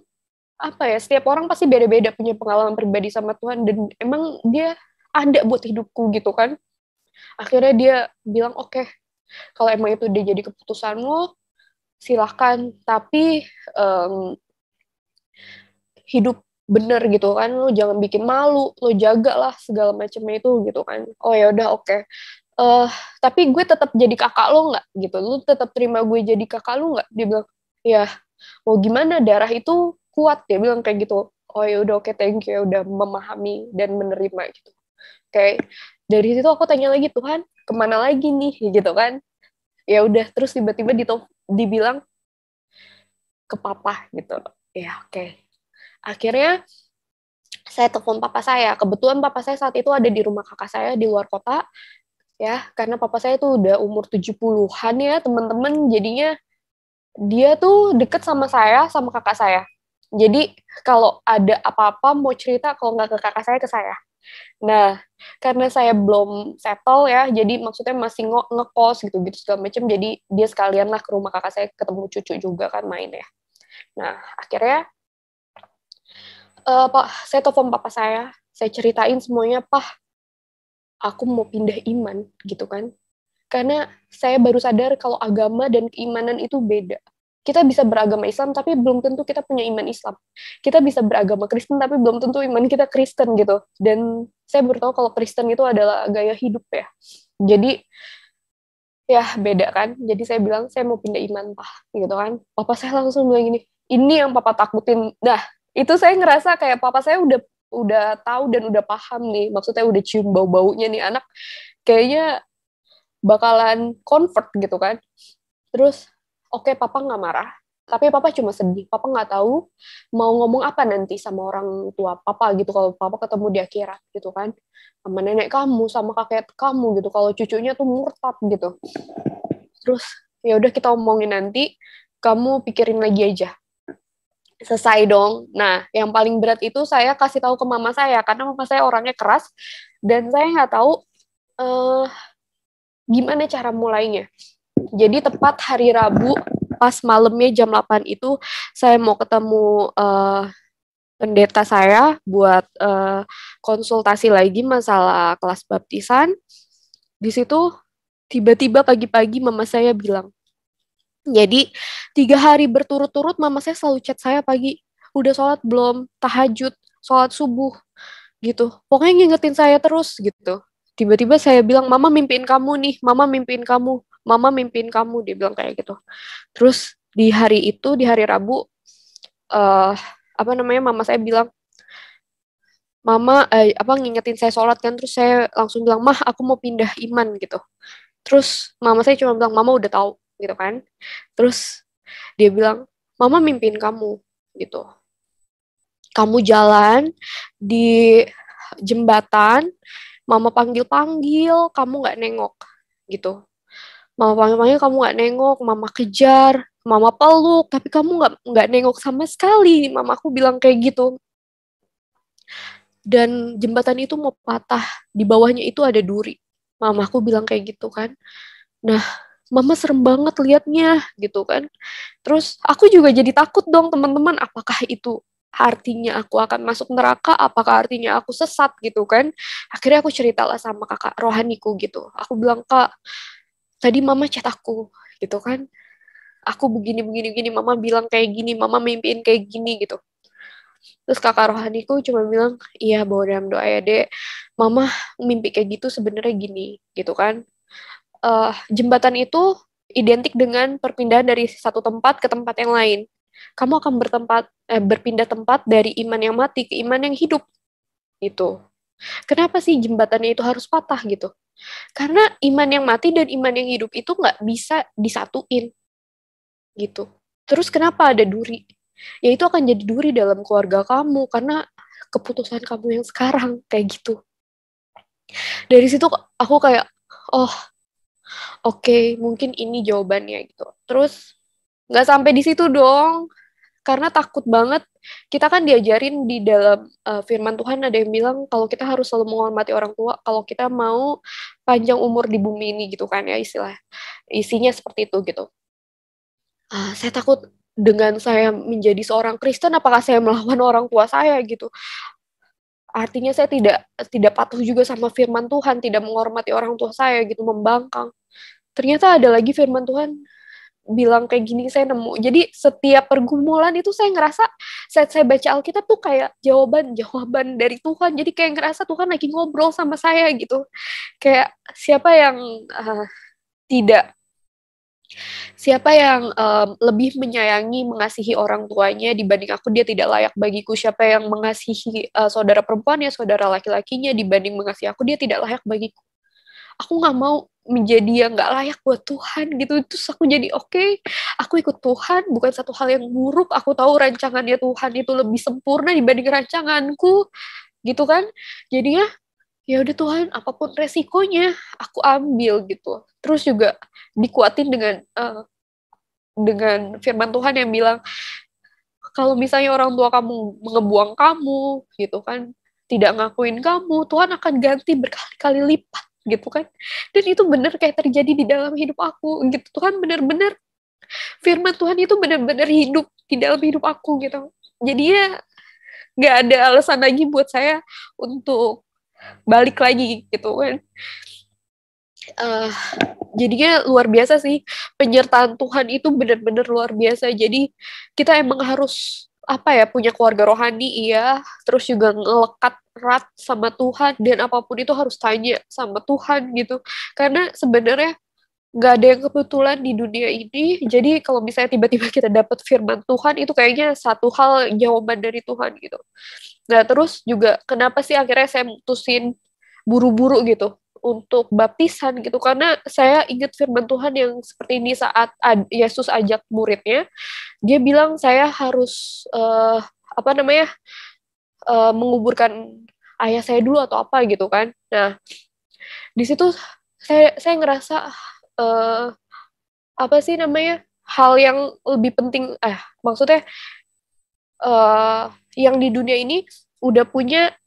[SPEAKER 1] apa ya, setiap orang pasti beda-beda punya pengalaman pribadi sama Tuhan dan emang dia ada buat hidupku gitu kan. Akhirnya dia bilang oke, kalau emang itu udah jadi keputusan lo, silahkan. Tapi hidup bener gitu kan, lo jangan bikin malu, lo jaga lah segala macamnya itu gitu kan. Oh ya udah oke. Tapi gue tetap jadi kakak lo nggak gitu, lo tetap terima gue jadi kakak lo nggak? Dia bilang ya mau gimana, darah itu kuat, dia bilang kayak gitu. Oh ya udah oke, thank you ya udah memahami dan menerima gitu. Kayak dari situ aku tanya lagi, Tuhan kemana lagi nih gitu kan. Ya udah, terus tiba-tiba dibilang ke papa gitu. Ya oke. Akhirnya saya telepon papa saya. Kebetulan papa saya saat itu ada di rumah kakak saya di luar kota ya, karena papa saya tuh udah umur 70-an ya, teman-teman. Jadinya dia tuh deket sama saya sama kakak saya. Jadi kalau ada apa-apa mau cerita, kalau nggak ke kakak saya, ke saya. Nah, karena saya belum settle ya, jadi maksudnya masih ngekos gitu-gitu segala macam, jadi dia sekalian lah ke rumah kakak saya, ketemu cucu juga kan, main ya. Nah, akhirnya Pak, saya telepon papa saya ceritain semuanya, Pak, aku mau pindah iman gitu kan. Karena saya baru sadar kalau agama dan keimanan itu beda. Kita bisa beragama Islam, tapi belum tentu kita punya iman Islam. Kita bisa beragama Kristen, tapi belum tentu iman kita Kristen gitu. Dan saya baru tahu kalau Kristen itu adalah gaya hidup ya. Jadi, ya beda kan. Jadi saya bilang, saya mau pindah iman, Pak. Gitu kan. Papa saya langsung bilang gini, ini yang Papa takutin. Nah, itu saya ngerasa kayak papa saya udah tahu dan udah paham nih. Maksudnya udah cium bau-baunya nih anak. Kayaknya bakalan convert gitu kan. Terus, oke, papa nggak marah, tapi papa cuma sedih. Papa nggak tahu mau ngomong apa nanti sama orang tua papa gitu, kalau papa ketemu di akhirat gitu kan. Sama nenek kamu, sama kakek kamu gitu, kalau cucunya tuh murtad gitu. Terus, ya udah kita omongin nanti, kamu pikirin lagi aja. Selesai dong. Nah, yang paling berat itu saya kasih tahu ke mama saya, karena mama saya orangnya keras, dan saya nggak tahu uh, gimana cara mulainya. Jadi tepat hari Rabu, pas malamnya jam 8 itu, saya mau ketemu pendeta saya buat konsultasi lagi masalah kelas baptisan. Di situ, tiba-tiba pagi-pagi mama saya bilang, jadi 3 hari berturut-turut mama saya selalu chat saya pagi, udah sholat belum, tahajud, sholat subuh, gitu. Pokoknya ngingetin saya terus gitu. Tiba-tiba saya bilang, mama mimpiin kamu nih, mama mimpiin kamu, dia bilang kayak gitu. Terus di hari itu, di hari Rabu, eh apa namanya, mama saya bilang, mama apa ngingetin saya sholat kan, terus saya langsung bilang, mah aku mau pindah iman gitu. Terus mama saya cuma bilang, mama udah tahu gitu kan. Terus dia bilang, mama mimpiin kamu gitu. Kamu jalan di jembatan, mama panggil-panggil, kamu nggak nengok gitu. Mama panggil-panggil, kamu nggak nengok, mama kejar, mama peluk, tapi kamu nggak nengok sama sekali. Mama aku bilang kayak gitu. Dan jembatan itu mau patah, di bawahnya itu ada duri. Mama aku bilang kayak gitu kan. Nah, mama serem banget liatnya gitu kan. Terus aku juga jadi takut dong, teman-teman, apakah itu artinya aku akan masuk neraka, apakah artinya aku sesat gitu kan. Akhirnya aku ceritalah sama kakak rohaniku gitu. Aku bilang, Kak, tadi mama chat aku gitu kan. Aku begini, begini, begini, mama bilang kayak gini, mama mimpiin kayak gini gitu. Terus kakak rohaniku cuma bilang, iya bawa dalam doa ya dek, mama mimpi kayak gitu sebenarnya gini gitu kan. Jembatan itu identik dengan perpindahan dari satu tempat ke tempat yang lain. Kamu akan berpindah tempat dari iman yang mati ke iman yang hidup gitu. Kenapa sih jembatannya itu harus patah gitu? Karena iman yang mati dan iman yang hidup itu nggak bisa disatuin gitu. Terus kenapa ada duri? Ya itu akan jadi duri dalam keluarga kamu karena keputusan kamu yang sekarang kayak gitu. Dari situ aku kayak, oh oke, mungkin ini jawabannya gitu. Terus nggak sampai di situ dong, karena takut banget. Kita kan diajarin di dalam firman Tuhan ada yang bilang kalau kita harus selalu menghormati orang tua kalau kita mau panjang umur di bumi ini gitu kan ya istilah. Isinya seperti itu gitu. Saya takut dengan saya menjadi seorang Kristen apakah saya melawan orang tua saya gitu. Artinya saya tidak patuh juga sama firman Tuhan, tidak menghormati orang tua saya gitu, membangkang. Ternyata ada lagi firman Tuhan bilang kayak gini saya nemu. Jadi setiap pergumulan itu saya ngerasa saat saya baca Alkitab tuh kayak jawaban-jawaban dari Tuhan. Jadi kayak ngerasa Tuhan lagi ngobrol sama saya gitu. Kayak tidak siapa yang lebih menyayangi mengasihi orang tuanya dibanding aku, dia tidak layak bagiku. Siapa yang mengasihi saudara perempuannya, saudara laki-lakinya dibanding mengasihi aku, dia tidak layak bagiku. Aku nggak mau menjadi yang nggak layak buat Tuhan gitu. Terus aku jadi oke, aku ikut Tuhan bukan satu hal yang buruk. Aku tahu rancangannya Tuhan itu lebih sempurna dibanding rancanganku gitu kan. Jadinya ya udah Tuhan, apapun resikonya aku ambil gitu. Terus juga dikuatin dengan firman Tuhan yang bilang kalau misalnya orang tua kamu ngebuang kamu gitu kan, tidak ngakuin kamu, Tuhan akan ganti berkali-kali lipat gitu kan. Dan itu benar kayak terjadi di dalam hidup aku gitu. Tuhan benar-benar, firman Tuhan itu benar-benar hidup di dalam hidup aku gitu. Jadi ya nggak ada alasan lagi buat saya untuk balik lagi gitu kan. uh, Jadinya luar biasa sih, penyertaan Tuhan itu benar-benar luar biasa. Jadi kita emang harus apa ya, punya keluarga rohani iya, terus juga ngelekat erat sama Tuhan, dan apapun itu harus tanya sama Tuhan gitu. Karena sebenarnya nggak ada yang kebetulan di dunia ini. Jadi kalau misalnya tiba-tiba kita dapat firman Tuhan itu kayaknya satu hal jawaban dari Tuhan gitu. Nah, terus juga kenapa sih akhirnya saya mutusin buru-buru gitu untuk baptisan gitu, karena saya ingat firman Tuhan yang seperti ini saat Yesus ajak muridnya, dia bilang saya harus apa namanya menguburkan ayah saya dulu atau apa gitu kan. Nah, di situ saya ngerasa eh, apa sih namanya hal yang lebih penting, maksudnya eh, yang di dunia ini udah punya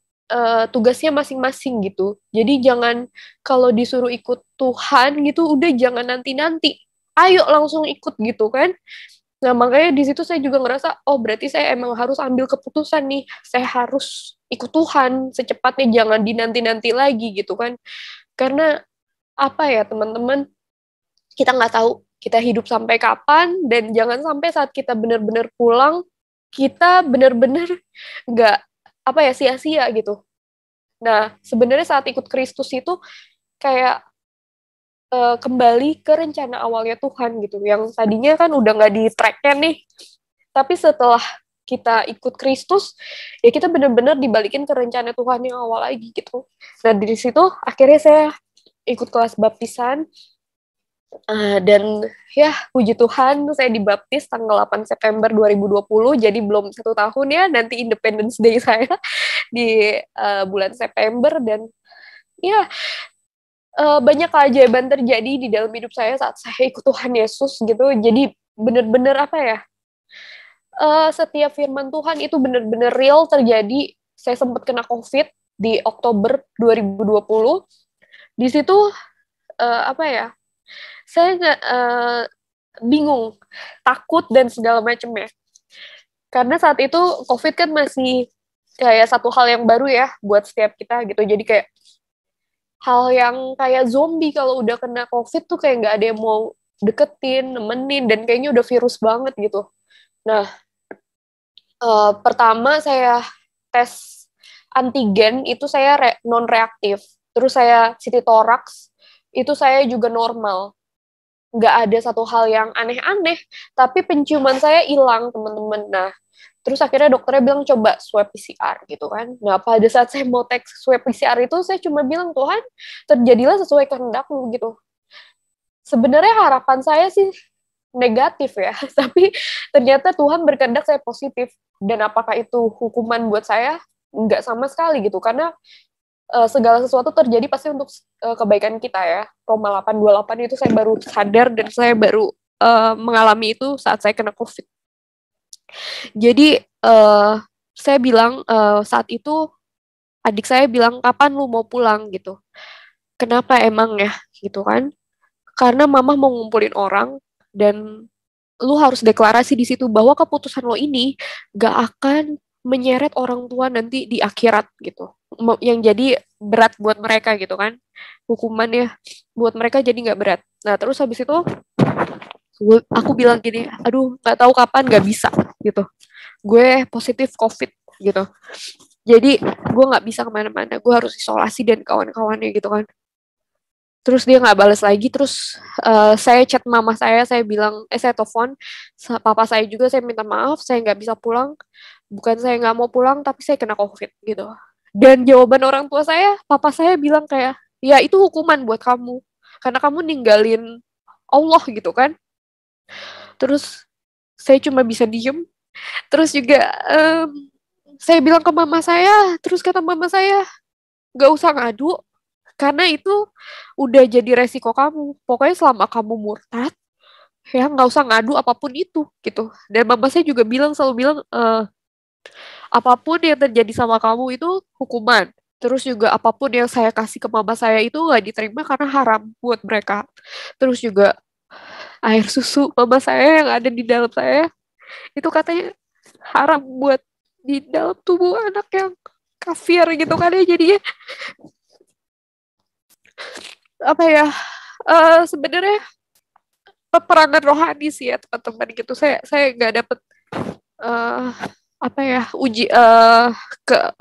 [SPEAKER 1] tugasnya masing-masing gitu. Jadi jangan kalau disuruh ikut Tuhan gitu, udah jangan nanti-nanti. Ayo langsung ikut gitu kan. Nah, makanya di situ saya juga ngerasa, oh berarti saya emang harus ambil keputusan nih. Saya harus ikut Tuhan secepatnya, jangan dinanti-nanti lagi gitu kan. Karena apa ya teman-teman, kita nggak tahu kita hidup sampai kapan, dan jangan sampai saat kita benar-benar pulang, kita benar-benar nggak apa ya sia-sia gitu. Nah, sebenarnya saat ikut Kristus itu kayak kembali ke rencana awalnya Tuhan gitu. Yang tadinya kan udah nggak di track-nya nih. Tapi setelah kita ikut Kristus, ya kita benar-benar dibalikin ke rencana Tuhan yang awal lagi gitu. Nah, dari situ akhirnya saya ikut kelas baptisan. Dan ya, puji Tuhan, saya dibaptis tanggal 8 September 2020, jadi belum 1 tahun ya, nanti Independence Day saya di bulan September, dan ya banyak keajaiban terjadi di dalam hidup saya saat saya ikut Tuhan Yesus gitu. Jadi benar-benar apa ya, setiap firman Tuhan itu benar-benar real terjadi. Saya sempat kena COVID di Oktober 2020. Di situ apa ya, saya nggak bingung, takut dan segala macamnya. Karena saat itu COVID kan masih kayak satu hal yang baru ya buat setiap kita gitu. Jadi kayak hal yang kayak zombie kalau udah kena COVID tuh kayak nggak ada yang mau deketin, nemenin, dan kayaknya udah virus banget gitu. Nah, Pertama saya tes antigen itu saya non reaktif. Terus saya CT thorax itu saya juga normal. Nggak ada satu hal yang aneh-aneh, tapi penciuman saya hilang, teman-teman. Nah, terus akhirnya dokternya bilang coba swab PCR gitu kan. Nah, pada saat saya mau tes swab PCR itu saya cuma bilang, Tuhan, terjadilah sesuai kehendak-Mu gitu. Sebenarnya harapan saya sih negatif ya, tapi ternyata Tuhan berkehendak saya positif. Dan apakah itu hukuman buat saya? Nggak sama sekali gitu, karena segala sesuatu terjadi pasti untuk kebaikan kita ya. Roma 8:28 itu saya baru sadar dan saya baru mengalami itu saat saya kena COVID. Jadi saya bilang saat itu adik saya bilang kapan lu mau pulang gitu. Kenapa emang ya gitu kan? Karena mama mau ngumpulin orang dan lu harus deklarasi di situ bahwa keputusan lo ini gak akan menyeret orang tua nanti di akhirat gitu. Yang jadi berat buat mereka gitu kan. Hukumannya buat mereka jadi gak berat. Nah terus habis itu aku bilang gini, aduh gak tahu kapan gak bisa gitu. Gue positif COVID gitu. Jadi gue gak bisa kemana-mana. Gue harus isolasi dan kawan-kawannya gitu kan. Terus dia nggak balas lagi, terus saya chat mama saya bilang, saya telepon, papa saya juga, saya minta maaf, saya nggak bisa pulang, bukan saya nggak mau pulang, tapi saya kena COVID, gitu. Dan jawaban orang tua saya, papa saya bilang kayak, ya itu hukuman buat kamu, karena kamu ninggalin Allah gitu kan. Terus saya cuma bisa diem, terus juga saya bilang ke mama saya, terus kata mama saya, nggak usah ngadu, karena itu udah jadi resiko kamu. Pokoknya selama kamu murtad, ya nggak usah ngadu apapun itu, gitu. Dan mama saya juga selalu bilang, apapun yang terjadi sama kamu itu hukuman. Terus juga apapun yang saya kasih ke mama saya itu nggak diterima karena haram buat mereka. Terus juga air susu mama saya yang ada di dalam saya, itu katanya haram buat di dalam tubuh anak yang kafir gitu kan ya. Jadinya apa ya, sebenarnya peperangan rohani sih ya teman-teman gitu. Saya nggak dapet apa ya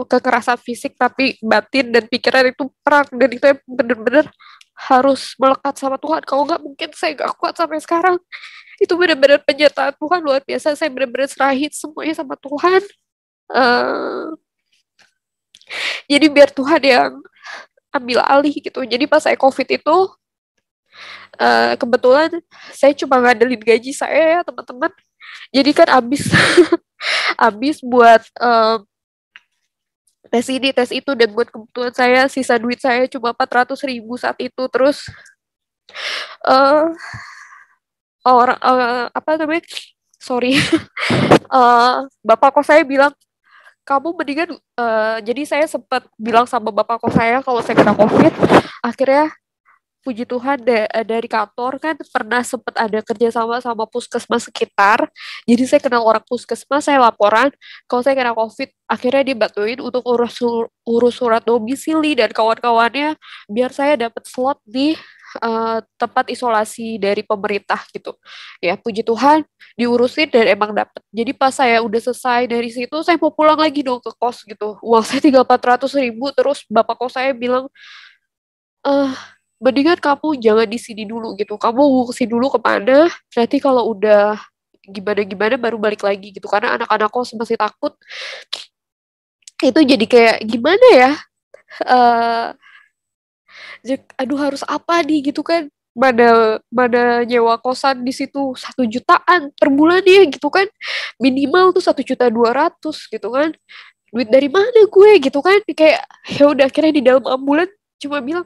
[SPEAKER 1] kekerasan fisik, tapi batin dan pikiran itu perang, dan itu bener-bener harus melekat sama Tuhan. Kalau nggak mungkin saya nggak kuat sampai sekarang. Itu bener-bener penyertaan Tuhan luar biasa. Saya bener-bener serahin semuanya sama Tuhan. Jadi biar Tuhan yang ambil alih gitu. Jadi pas saya COVID itu kebetulan saya cuma ngandelin gaji saya ya teman-teman. Jadi kan habis buat tes ini tes itu, dan buat kebutuhan saya sisa duit saya cuma 400.000 saat itu. Terus orang apa namanya, sorry, bapak kos saya bilang kamu mendingan jadi saya sempat bilang sama bapak kos saya kalau saya kena COVID. Akhirnya puji Tuhan dari kantor kan pernah sempat ada kerjasama sama puskesmas sekitar. Jadi saya kenal orang puskesmas, saya laporan kalau saya kena COVID. Akhirnya dibantuin untuk urus surat domisili dan kawan-kawannya biar saya dapat slot di tempat isolasi dari pemerintah gitu. Ya puji Tuhan diurusin dan emang dapet. Jadi pas saya udah selesai dari situ, saya mau pulang lagi dong ke kos gitu. Uang saya tinggal 400.000, terus bapak kos saya bilang, mendingan kamu jangan di sini dulu gitu. Kamu ngungsi dulu kemana, nanti kalau udah gimana-gimana baru balik lagi gitu. Karena anak-anak kos masih takut. Itu jadi kayak gimana ya? Aduh harus apa nih gitu kan? Mana nyewa kosan di situ 1 jutaan per bulan ya gitu kan? Minimal tuh 1.200.000 gitu kan? Duit dari mana gue gitu kan? Kayak ya udah akhirnya di dalam ambulan cuma bilang,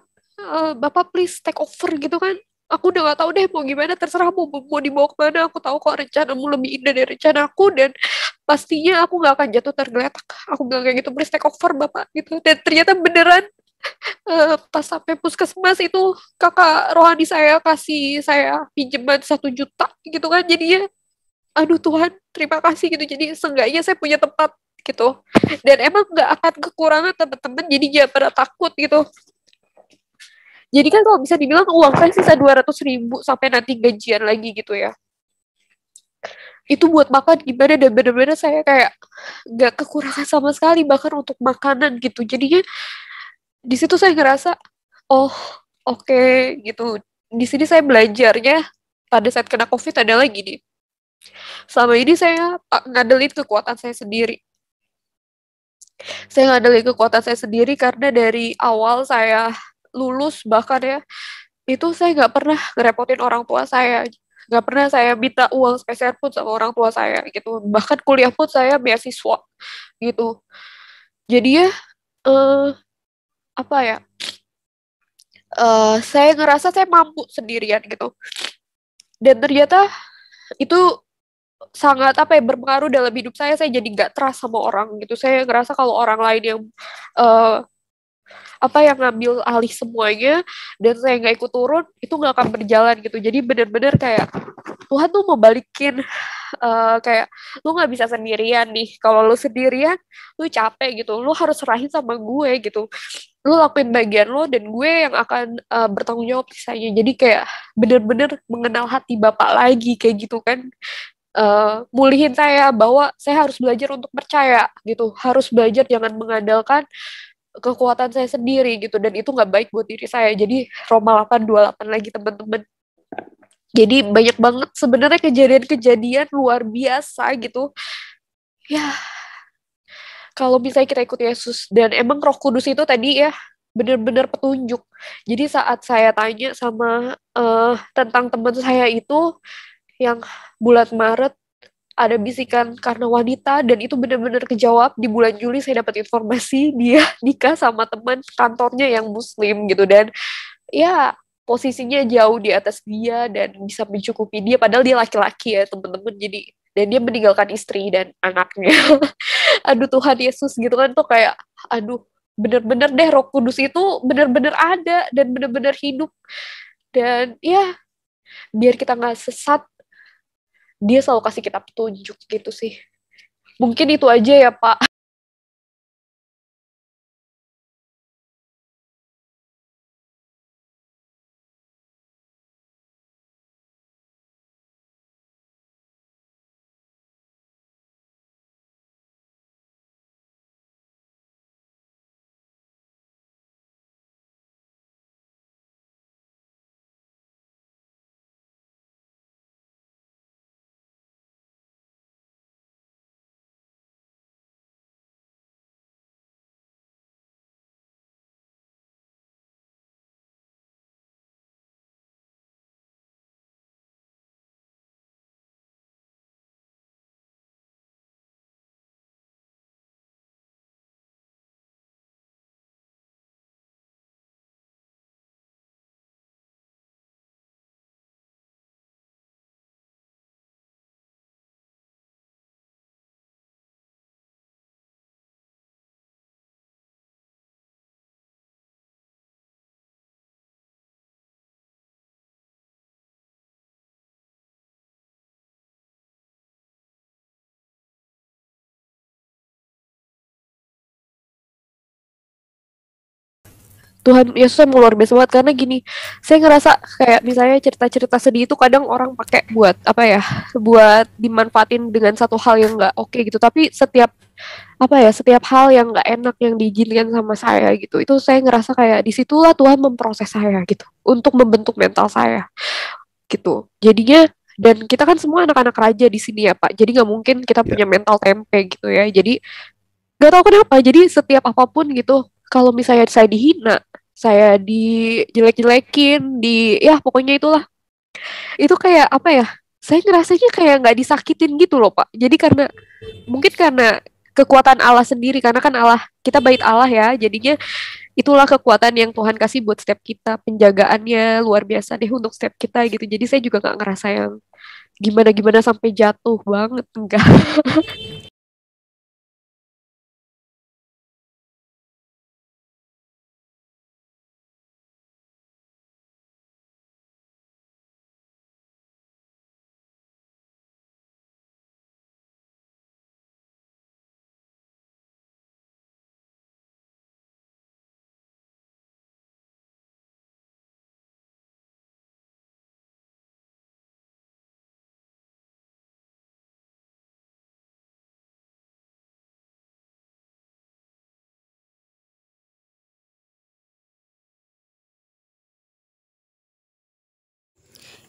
[SPEAKER 1] Bapak please take over gitu kan. Aku udah gak tahu deh mau gimana, terserah mau dibawa kemana. Aku tahu kok rencanamu lebih indah dari rencana aku, dan pastinya aku gak akan jatuh tergeletak. Aku bilang kayak gitu, please take over Bapak gitu. Dan ternyata beneran pas sampai puskesmas itu kakak rohani saya kasih saya pinjaman 1 juta gitu kan. Jadinya aduh Tuhan terima kasih gitu. Jadi seenggaknya saya punya tempat gitu. Dan emang gak akan kekurangan teman-teman, jadi jangan pada takut gitu. Jadi kan kalau bisa dibilang uang saya sisa 200.000 sampai nanti gajian lagi gitu ya. itu buat makan gimana, dan bener-bener saya kayak nggak kekurangan sama sekali bahkan untuk makanan gitu. Jadinya di situ saya ngerasa, oh oke, gitu. Di sini saya belajarnya pada saat kena COVID adalah gini. Selama ini saya ngandelin kekuatan saya sendiri. Saya ngandelin kekuatan saya sendiri karena dari awal saya lulus bahkan ya, itu saya nggak pernah ngerepotin orang tua saya. Nggak pernah saya minta uang spesial pun sama orang tua saya gitu. Bahkan kuliah pun saya beasiswa gitu. Jadi ya, eh, apa ya, saya ngerasa saya mampu sendirian gitu. Dan ternyata itu sangat apa ya, berpengaruh dalam hidup saya jadi nggak trust sama orang gitu. Saya ngerasa kalau orang lain yang eh, apa yang ngambil alih semuanya dan saya nggak ikut turun, itu nggak akan berjalan gitu. Jadi bener-bener kayak Tuhan tuh mau balikin, kayak lu nggak bisa sendirian nih. Kalau lu sendirian lu capek gitu, lu harus serahin sama gue gitu. Lu lakuin bagian lo dan gue yang akan bertanggung jawab sisanya. Jadi kayak bener-bener mengenal hati Bapak lagi kayak gitu kan. Mulihin saya bahwa saya harus belajar untuk percaya gitu, harus belajar jangan mengandalkan kekuatan saya sendiri gitu, dan itu nggak baik buat diri saya. Jadi Roma 8:28 lagi teman-teman. Jadi banyak banget sebenarnya kejadian-kejadian luar biasa gitu ya, kalau misalnya kita ikut Yesus. Dan emang Roh Kudus itu tadi ya benar-benar petunjuk. Jadi saat saya tanya sama tentang teman saya itu yang bulan Maret ada bisikan karena wanita, dan itu benar-benar kejawab. Di bulan Juli saya dapat informasi dia nikah sama teman kantornya yang muslim gitu, dan ya posisinya jauh di atas dia dan bisa mencukupi dia, padahal dia laki-laki ya teman-teman. Jadi dan dia meninggalkan istri dan anaknya. Aduh Tuhan Yesus gitu kan, tuh kayak aduh, bener-bener deh Roh Kudus itu bener-bener ada dan bener-bener hidup. Dan ya biar kita nggak sesat, dia selalu kasih kita petunjuk gitu sih. Mungkin itu aja ya Pak. Tuhan Yesus emang luar biasa banget karena gini, saya ngerasa kayak misalnya cerita-cerita sedih itu kadang orang pakai buat apa ya, buat dimanfaatin dengan satu hal yang nggak oke gitu. Tapi setiap apa ya, setiap hal yang nggak enak yang diizinkan sama saya gitu, itu saya ngerasa kayak disitulah Tuhan memproses saya gitu untuk membentuk mental saya gitu. Jadinya, dan kita kan semua anak-anak raja di sini ya Pak, jadi nggak mungkin kita
[SPEAKER 3] Ya,
[SPEAKER 1] punya mental tempe gitu ya. Jadi nggak tahu kenapa, jadi setiap apapun gitu, kalau misalnya saya dihina, saya dijelek-jelekin, ya pokoknya itulah, itu kayak apa ya, saya ngerasanya kayak nggak disakitin gitu loh Pak. Jadi karena mungkin karena kekuatan Allah sendiri, karena kan Allah, kita bait Allah ya, jadinya itulah kekuatan yang Tuhan kasih buat setiap kita, penjagaannya luar biasa deh untuk setiap kita gitu. Jadi saya juga nggak ngerasa yang gimana-gimana sampai jatuh banget, enggak.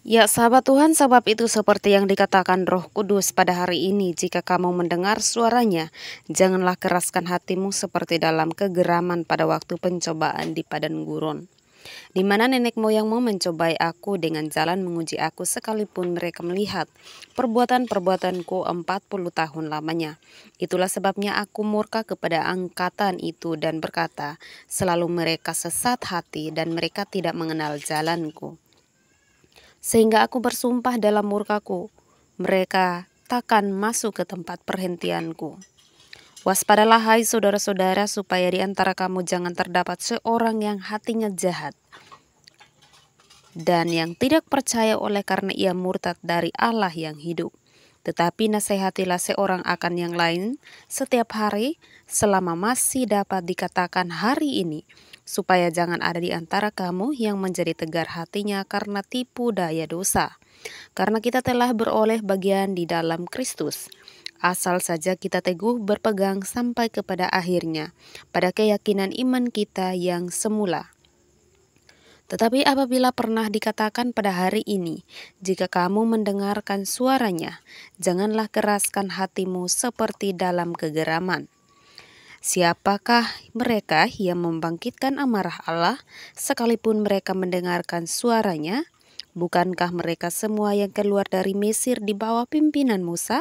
[SPEAKER 2] Ya sahabat Tuhan, sebab itu seperti yang dikatakan Roh Kudus pada hari ini, jika kamu mendengar suaranya, janganlah keraskan hatimu seperti dalam kegeraman pada waktu pencobaan di padang gurun, di mana nenek moyangmu mencobai aku dengan jalan menguji aku, sekalipun mereka melihat perbuatan-perbuatanku 40 tahun lamanya. Itulah sebabnya aku murka kepada angkatan itu dan berkata, selalu mereka sesat hati dan mereka tidak mengenal jalanku. Sehingga aku bersumpah dalam murkaku, mereka takkan masuk ke tempat perhentianku. Waspadalah hai saudara-saudara, supaya di antara kamu jangan terdapat seorang yang hatinya jahat dan yang tidak percaya oleh karena ia murtad dari Allah yang hidup. Tetapi nasihatilah seorang akan yang lain setiap hari selama masih dapat dikatakan hari ini, supaya jangan ada di antara kamu yang menjadi tegar hatinya karena tipu daya dosa. Karena kita telah beroleh bagian di dalam Kristus, asal saja kita teguh berpegang sampai kepada akhirnya, pada keyakinan iman kita yang semula. Tetapi apabila pernah dikatakan pada hari ini, jika kamu mendengarkan suaranya, janganlah keraskan hatimu seperti dalam kegeraman. Siapakah mereka yang membangkitkan amarah Allah, sekalipun mereka mendengarkan suaranya? Bukankah mereka semua yang keluar dari Mesir di bawah pimpinan Musa?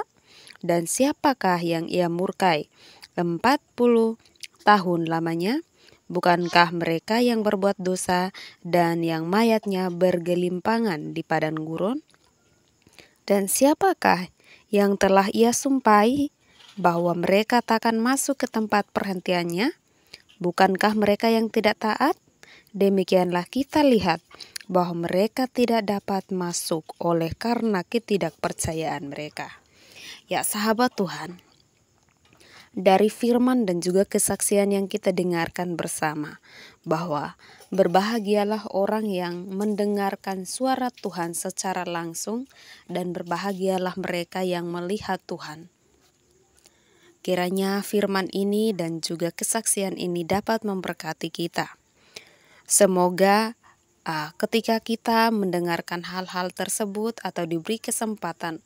[SPEAKER 2] Dan siapakah yang ia murkai 40 tahun lamanya? Bukankah mereka yang berbuat dosa dan yang mayatnya bergelimpangan di padang gurun? Dan siapakah yang telah ia sumpahi bahwa mereka takkan masuk ke tempat perhentiannya? Bukankah mereka yang tidak taat? Demikianlah kita lihat bahwa mereka tidak dapat masuk oleh karena ketidakpercayaan mereka. Ya sahabat Tuhan, dari firman dan juga kesaksian yang kita dengarkan bersama, bahwa berbahagialah orang yang mendengarkan suara Tuhan secara langsung dan berbahagialah mereka yang melihat Tuhan. Kiranya firman ini dan juga kesaksian ini dapat memberkati kita. Semoga ketika kita mendengarkan hal-hal tersebut atau diberi kesempatan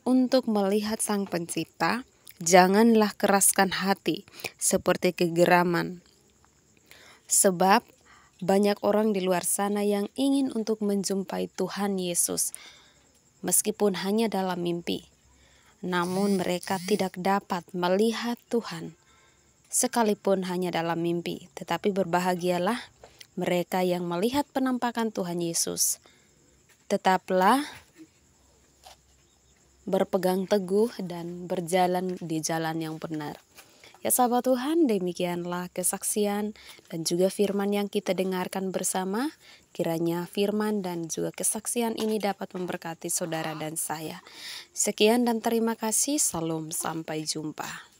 [SPEAKER 2] untuk melihat Sang Pencipta, janganlah keraskan hati seperti kegeraman. Sebab banyak orang di luar sana yang ingin untuk menjumpai Tuhan Yesus, meskipun hanya dalam mimpi. Namun mereka tidak dapat melihat Tuhan, sekalipun hanya dalam mimpi. Tetapi berbahagialah mereka yang melihat penampakan Tuhan Yesus. Tetaplah berpegang teguh dan berjalan di jalan yang benar. Ya sahabat Tuhan, demikianlah kesaksian dan juga firman yang kita dengarkan bersama. Kiranya firman dan juga kesaksian ini dapat memberkati saudara dan saya. Sekian dan terima kasih. Salam, sampai jumpa.